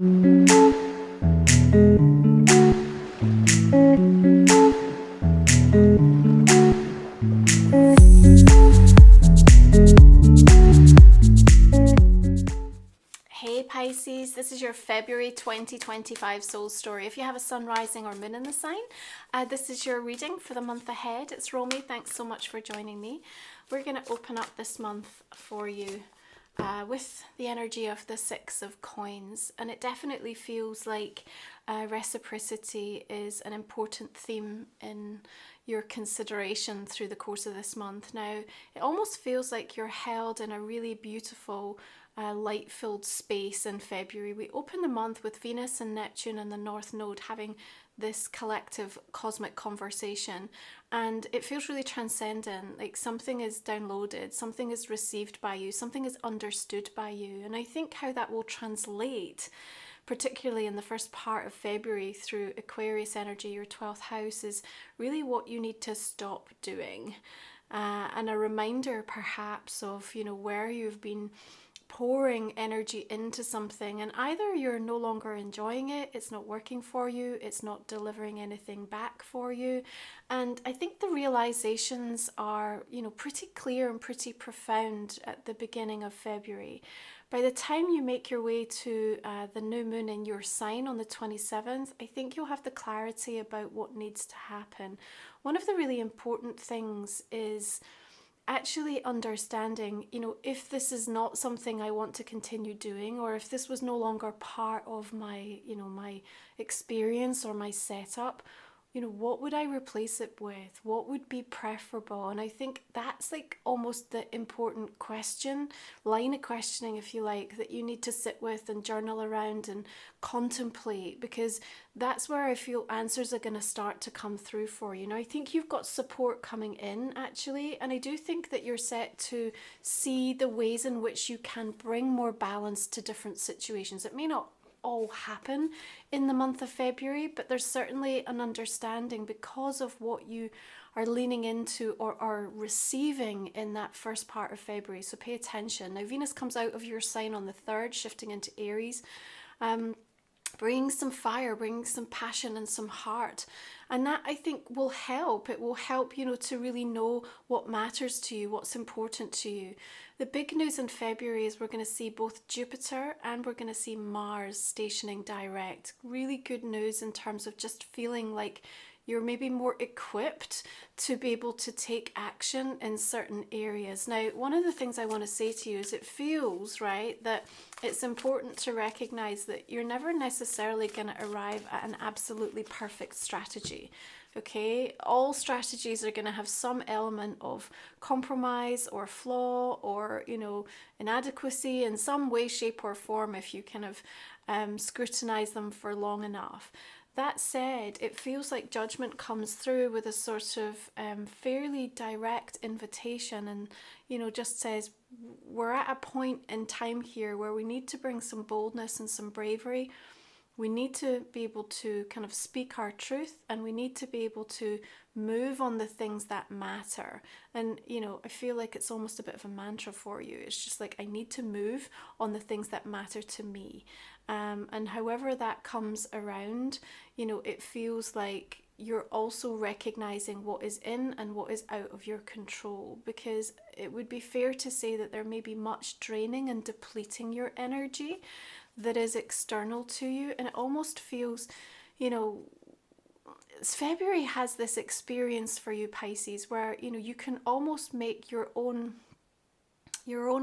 Hey Pisces, this is your February 2025 soul story. If you have a sun, rising or moon in the sign, this is your reading for the month ahead. It's Romy. Thanks so much for joining me. We're going to open up this month for you with the energy of the Six of Coins, and it definitely feels like reciprocity is an important theme in your consideration through the course of this month. Now, it almost feels like you're held in a really beautiful light-filled space in February. We open the month with Venus and Neptune and the North Node having this collective cosmic conversation, and it feels really transcendent, like something is downloaded, something is received by you, something is understood by you. And I think how that will translate, particularly in the first part of February through Aquarius energy, your 12th house, is really what you need to stop doing, and a reminder perhaps of, you know, where you've been pouring energy into something and either you're no longer enjoying it, it's not working for you, it's not delivering anything back for you. And I think the realizations are, you know, pretty clear and pretty profound at the beginning of February. By the time you make your way to the new moon in your sign on the 27th, I think you'll have the clarity about what needs to happen. One of the really important things is actually understanding, you know, if this is not something I want to continue doing, or if this was no longer part of my, you know, my experience or my setup, you know, what would I replace it with? What would be preferable? And I think that's like almost the important question, line of questioning, if you like, that you need to sit with and journal around and contemplate, because that's where I feel answers are going to start to come through for you. Now, I think you've got support coming in actually, and I do think that you're set to see the ways in which you can bring more balance to different situations. It may not all happen in the month of February, but there's certainly an understanding because of what you are leaning into or are receiving in that first part of February. So pay attention. Now, Venus comes out of your sign on the 3rd, shifting into Aries, bringing some fire, bringing some passion and some heart. And that, I think, will help. It will help, you know, to really know what matters to you, what's important to you. The big news in February is we're going to see both Jupiter and we're going to see Mars stationing direct. Really good news in terms of just feeling like you're maybe more equipped to be able to take action in certain areas. Now, one of the things I want to say to you is it feels, right, that it's important to recognize that you're never necessarily going to arrive at an absolutely perfect strategy. Okay, all strategies are going to have some element of compromise or flaw or, you know, inadequacy in some way, shape or form if you kind of scrutinize them for long enough. That said, it feels like judgment comes through with a sort of fairly direct invitation, and, you know, just says we're at a point in time here where we need to bring some boldness and some bravery. We need to be able to kind of speak our truth, and we need to be able to move on the things that matter. And, you know, I feel like it's almost a bit of a mantra for you. It's just like, I need to move on the things that matter to me. And however that comes around, you know, it feels like you're also recognizing what is in and what is out of your control, because it would be fair to say that there may be much draining and depleting your energy that is external to you. And it almost feels, you know, February has this experience for you, Pisces, where, you know, you can almost make your own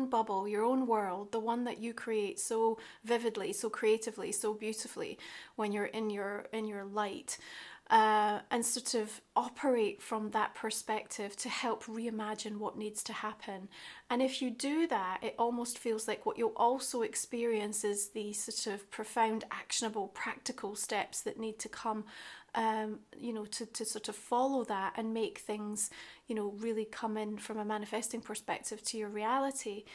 bubble, your own world, the one that you create so vividly, so creatively, so beautifully when you're in your light, and sort of operate from that perspective to help reimagine what needs to happen. And if you do that, it almost feels like what you'll also experience is the sort of profound, actionable, practical steps that need to come, you know, to sort of follow that and make things, you know, really come in from a manifesting perspective to your reality.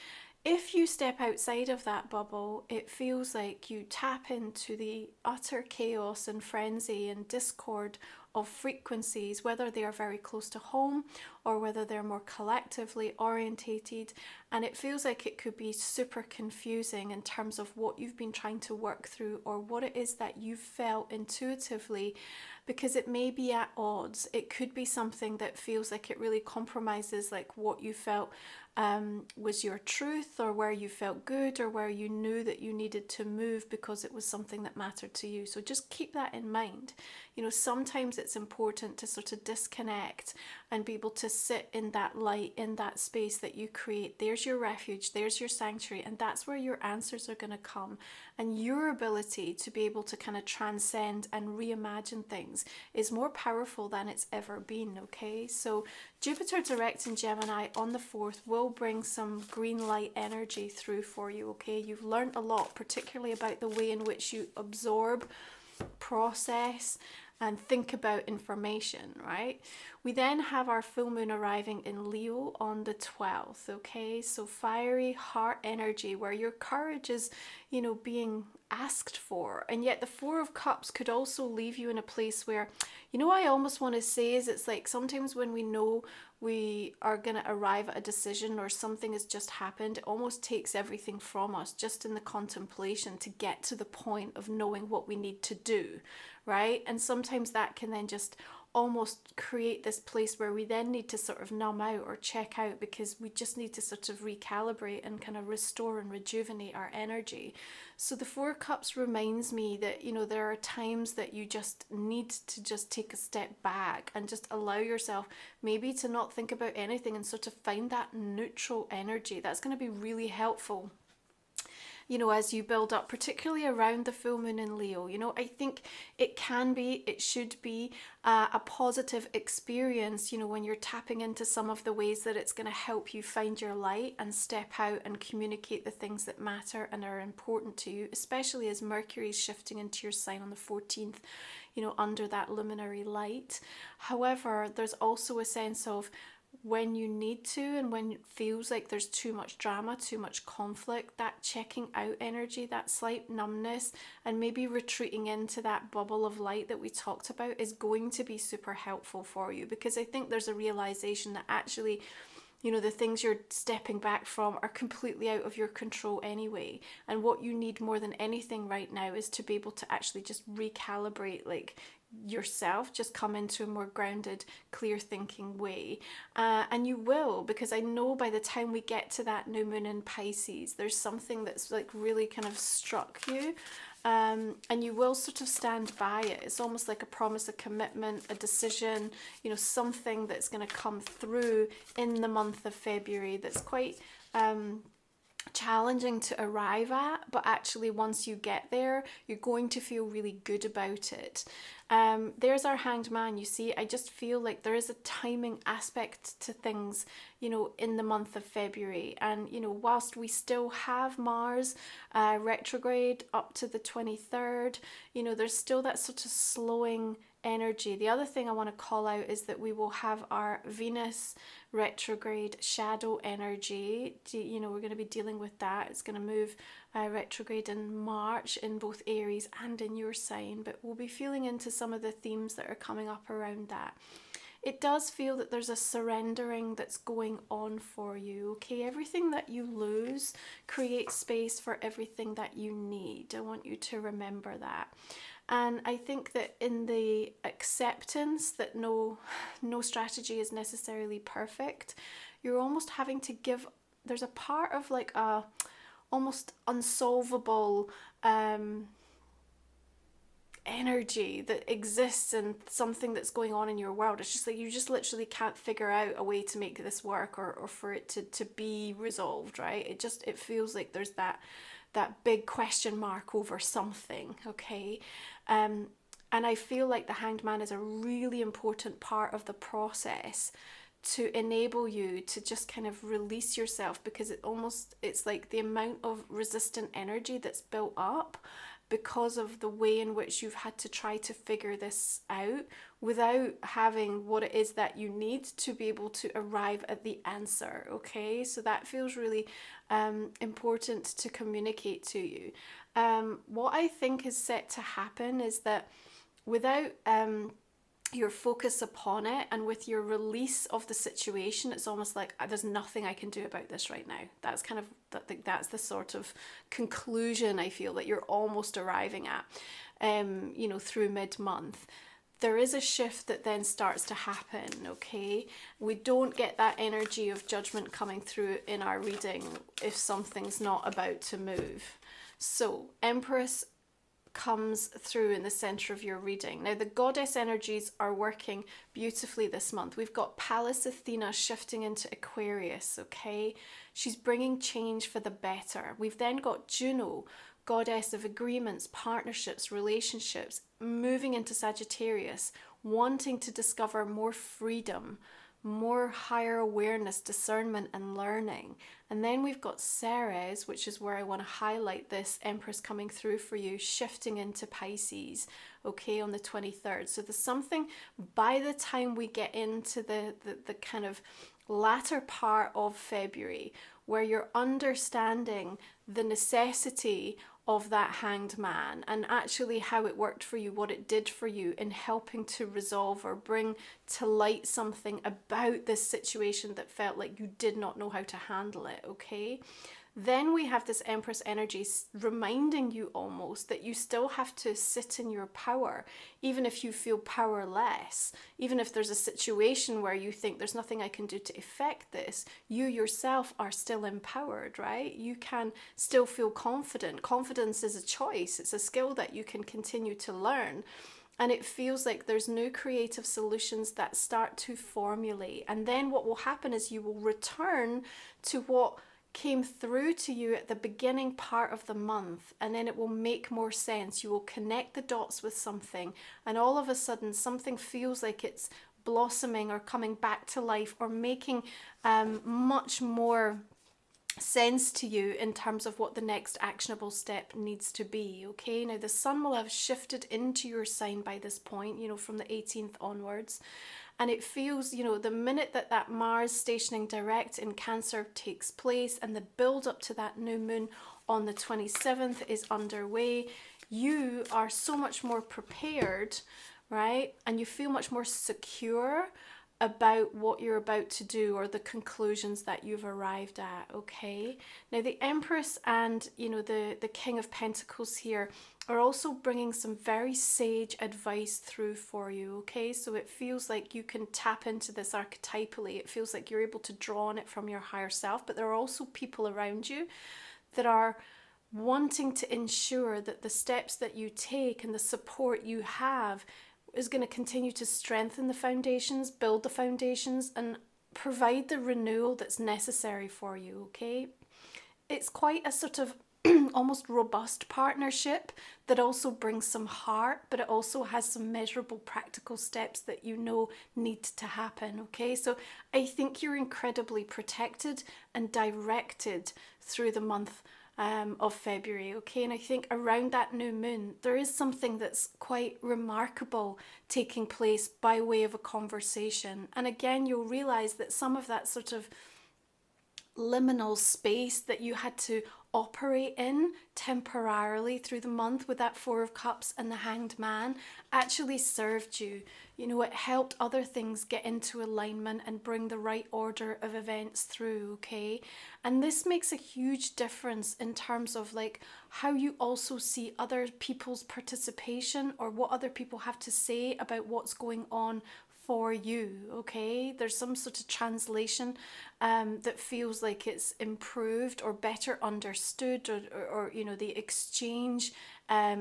If you step outside of that bubble, it feels like you tap into the utter chaos and frenzy and discord of frequencies, whether they are very close to home or whether they're more collectively orientated. And it feels like it could be super confusing in terms of what you've been trying to work through or what it is that you felt intuitively, because it may be at odds. It could be something that feels like it really compromises like what you felt was your truth, or where you felt good, or where you knew that you needed to move because it was something that mattered to you. So just keep that in mind. You know, sometimes it's important to sort of disconnect and be able to sit in that light, in that space that you create. There's your refuge, there's your sanctuary, and that's where your answers are going to come. And your ability to be able to kind of transcend and reimagine things is more powerful than it's ever been, okay? So Jupiter direct in Gemini on the 4th will bring some green light energy through for you, okay? You've learned a lot, particularly about the way in which you absorb, process, and think about information, right? We then have our full moon arriving in Leo on the 12th, okay? So fiery heart energy, where your courage is, you know, being asked for. And yet the Four of Cups could also leave you in a place where, you know, I almost want to say is it's like sometimes when we know we are going to arrive at a decision or something has just happened, it almost takes everything from us just in the contemplation to get to the point of knowing what we need to do, right? And sometimes that can then just almost create this place where we then need to sort of numb out or check out, because we just need to sort of recalibrate and kind of restore and rejuvenate our energy. So the Four Cups reminds me that, you know, there are times that you just need to just take a step back and just allow yourself maybe to not think about anything and sort of find that neutral energy. That's going to be really helpful, you know, as you build up, particularly around the full moon in Leo. You know, I think it can be, it should be a positive experience, you know, when you're tapping into some of the ways that it's going to help you find your light and step out and communicate the things that matter and are important to you, especially as Mercury is shifting into your sign on the 14th, you know, under that luminary light. However, there's also a sense of when you need to and when it feels like there's too much drama, too much conflict, that checking out energy, that slight numbness, and maybe retreating into that bubble of light that we talked about is going to be super helpful for you, because I think there's a realization that actually, you know, the things you're stepping back from are completely out of your control anyway. And what you need more than anything right now is to be able to actually just recalibrate, like, yourself, just come into a more grounded, clear thinking way. And you will, because I know by the time we get to that new moon in Pisces, there's something that's like really kind of struck you. And you will sort of stand by it. It's almost like a promise, a commitment, a decision, you know, something that's going to come through in the month of February that's quite challenging to arrive at, but actually once you get there, you're going to feel really good about it. There's our Hanged Man. You see, I just feel like there is a timing aspect to things, you know, in the month of February. And, you know, whilst we still have Mars retrograde up to the 23rd, you know, there's still that sort of slowing energy. The other thing I want to call out is that we will have our Venus retrograde shadow energy. You know, we're going to be dealing with that. It's going to move retrograde in March in both Aries and in your sign, but we'll be feeling into some of the themes that are coming up around that. It does feel that there's a surrendering that's going on for you, okay? Everything that you lose creates space for everything that you need. I want you to remember that. And I think that in the acceptance that no strategy is necessarily perfect, you're almost having to give, there's a part of like a almost unsolvable energy that exists in something that's going on in your world. It's just like you just literally can't figure out a way to make this work or for it to be resolved, right? It feels like there's that big question mark over something, okay? And I feel like the Hanged Man is a really important part of the process to enable you to just kind of release yourself, because it's like the amount of resistant energy that's built up because of the way in which you've had to try to figure this out without having what it is that you need to be able to arrive at the answer, okay? So that feels really important to communicate to you. What I think is set to happen is that without your focus upon it, and with your release of the situation, it's almost like there's nothing I can do about this right now. That's kind of, that's the sort of conclusion I feel that you're almost arriving at, you know, through mid-month. There is a shift that then starts to happen, okay? We don't get that energy of judgment coming through in our reading if something's not about to move. So, Empress comes through in the center of your reading. Now, the goddess energies are working beautifully this month. We've got Pallas Athena shifting into Aquarius, okay? She's bringing change for the better. We've then got Juno, goddess of agreements, partnerships, relationships, moving into Sagittarius, wanting to discover more freedom, more higher awareness, discernment and learning. And then we've got Ceres, which is where I want to highlight this Empress coming through for you, shifting into Pisces, okay, on the 23rd. So there's something, by the time we get into the kind of latter part of February, where you're understanding the necessity of that Hanged Man and actually how it worked for you, what it did for you in helping to resolve or bring to light something about this situation that felt like you did not know how to handle it, okay? Then we have this Empress energy reminding you almost that you still have to sit in your power, even if you feel powerless, even if there's a situation where you think there's nothing I can do to affect this, you yourself are still empowered, right? You can still feel confident. Confidence is a choice. It's a skill that you can continue to learn. And it feels like there's new creative solutions that start to formulate. And then what will happen is you will return to what came through to you at the beginning part of the month, and then it will make more sense. You will connect the dots with something, and all of a sudden something feels like it's blossoming or coming back to life or making much more sense to you in terms of what the next actionable step needs to be, okay? Now the sun will have shifted into your sign by this point, you know, from the 18th onwards. And it feels, you know, the minute that that Mars stationing direct in Cancer takes place and the build up to that new moon on the 27th is underway, you are so much more prepared, right? And you feel much more secure about what you're about to do or the conclusions that you've arrived at, okay? Now the Empress and, you know, the King of Pentacles here are also bringing some very sage advice through for you, okay? So it feels like you can tap into this archetypally. It feels like you're able to draw on it from your higher self, but there are also people around you that are wanting to ensure that the steps that you take and the support you have is going to continue to strengthen the foundations, build the foundations, and provide the renewal that's necessary for you, okay? It's quite a sort of almost robust partnership that also brings some heart, but it also has some measurable practical steps that you know need to happen, okay? So I think you're incredibly protected and directed through the month of February, okay? And I think around that new moon there is something that's quite remarkable taking place by way of a conversation, and again you'll realize that some of that sort of liminal space that you had to operate in temporarily through the month with that Four of Cups and the Hanged Man actually served you. You know, it helped other things get into alignment and bring the right order of events through, okay? And this makes a huge difference in terms of like how you also see other people's participation or what other people have to say about what's going on for you, okay? There's some sort of translation that feels like it's improved or better understood, or you know, the exchange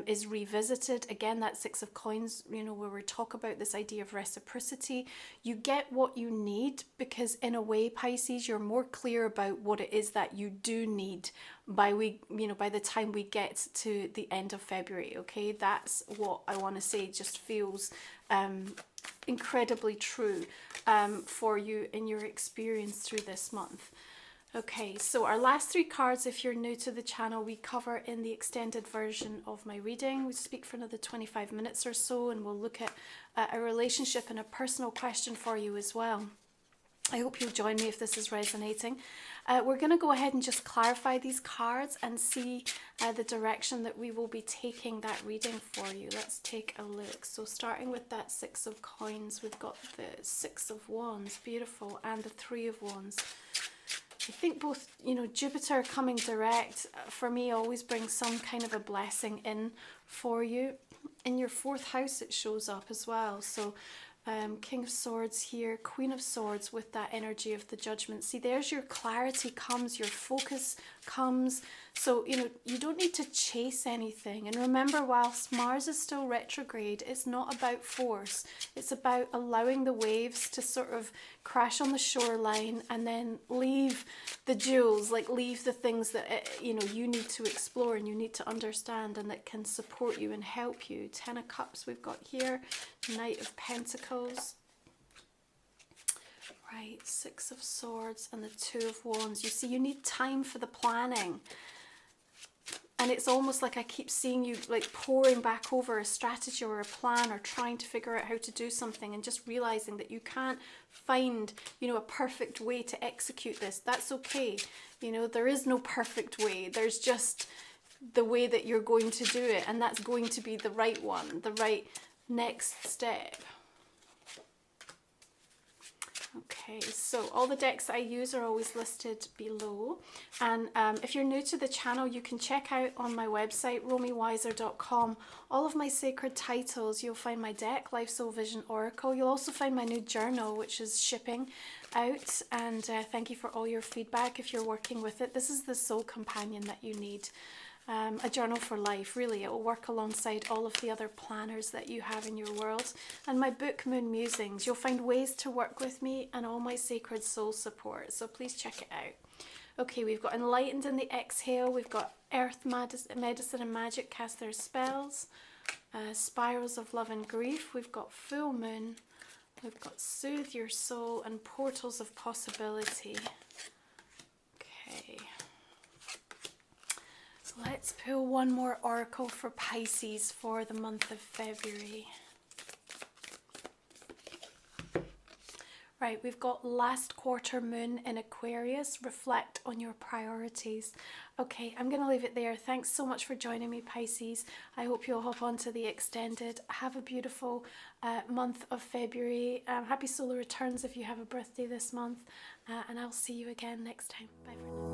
is revisited. Again, that Six of Coins, you know, where we talk about this idea of reciprocity. You get what you need because in a way, Pisces, you're more clear about what it is that you do need by the time we get to the end of February, okay? That's what I want to say, just feels incredibly true for you in your experience through this month. Okay, so our last three cards, if you're new to the channel, we cover in the extended version of my reading. We speak for another 25 minutes or so, and we'll look at a relationship and a personal question for you as well. I hope you'll join me if this is resonating. We're going to go ahead and just clarify these cards and see the direction that we will be taking that reading for you. Let's take a look. So starting with that Six of Coins, we've got the Six of Wands, beautiful, and the Three of Wands. I think both, you know, Jupiter coming direct for me always brings some kind of a blessing in for you. In your 4th house it shows up as well. So King of Swords here, Queen of Swords with that energy of the Judgment. See, there's your clarity comes, your focus comes. So, you know, you don't need to chase anything. And remember, whilst Mars is still retrograde, it's not about force. It's about allowing the waves to sort of crash on the shoreline and then leave the jewels, like leave the things that, you know, you need to explore and you need to understand and that can support you and help you. 10 of Cups we've got here, Knight of Pentacles. Right, Six of Swords and the Two of Wands. You see, you need time for the planning. And it's almost like I keep seeing you like poring back over a strategy or a plan or trying to figure out how to do something and just realizing that you can't find, you know, a perfect way to execute this. That's okay. You know, there is no perfect way. There's just the way that you're going to do it. And that's going to be the right one, the right next step. Okay, so all the decks I use are always listed below, and if you're new to the channel, you can check out on my website romywiser.com all of my sacred titles. You'll find my deck, Life Soul Vision Oracle. You'll also find my new journal, which is shipping out, and thank you for all your feedback if you're working with it. This is the soul companion that you need. A journal for life, really. It will work alongside all of the other planners that you have in your world. And my book, Moon Musings, you'll find ways to work with me and all my sacred soul support. So please check it out. Okay, we've got Enlightened in the Exhale. We've got Earth Medicine and Magic, Cast Their Spells. Spirals of Love and Grief. We've got Full Moon. We've got Soothe Your Soul and Portals of Possibility. Okay. Let's pull one more oracle for Pisces for the month of February. Right, we've got last quarter moon in Aquarius. Reflect on your priorities. Okay, I'm going to leave it there. Thanks so much for joining me, Pisces. I hope you'll hop on to the extended. Have a beautiful month of February. Happy solar returns if you have a birthday this month. And I'll see you again next time. Bye for now.